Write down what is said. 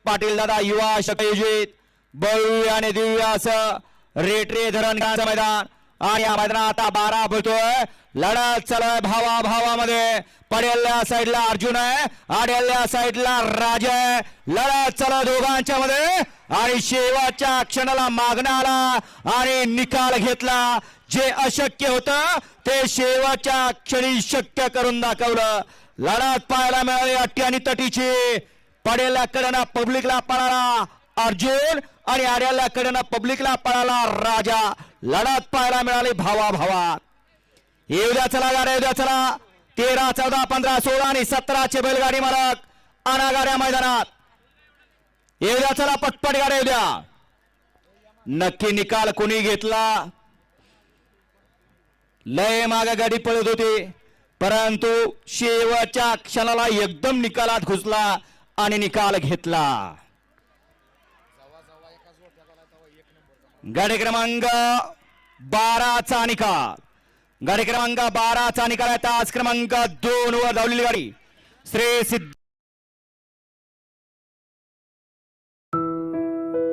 पाटील दादा युवा शक्यजित भव्य आणि दिव्य असं रेटरे धरणगावचं मैदान आणि या मैदानात आता 12 पळतोय लढत चालू आहे भावा भावामध्ये पडेल्या साईडला अर्जुन आहे आडेल्या साईडला राजा आहे लढत चालू दोघांच्या मध्ये आणि शेवटच्या क्षणाला मागणं आला आणि निकाल घेतला जे अशक्य होतं ते शेवटच्या क्षणी शक्य करून दाखवलं लढत पाहायला मिळाली अट्टी आणि तटीची पडेल्या कडना पब्लिकला पळाला अर्जुन आणि आड्याला कडना पब्लिकला पळाला राजा लढत पाहायला मिळाली भावा भावात येऊ द्या चला गाड्या येऊ द्या चला 13 14 15 16 आणि 17 बैलगाडी मालक अनागाड्या मैदानात येऊ द्या चला पटपट गाड्या येऊ द्या नक्की निकाल कोणी घेतला लय मागे गाडी पळत होती परंतु शेवटच्या क्षणाला एकदम निकालात घुसला आणि निकाल घेतला गाडी क्रमांक 12 चा निकाल गाडी क्रमांक 12 चा निकाल आहे तास क्रमांक 2 वर धावलेली गाडी श्री सिद्ध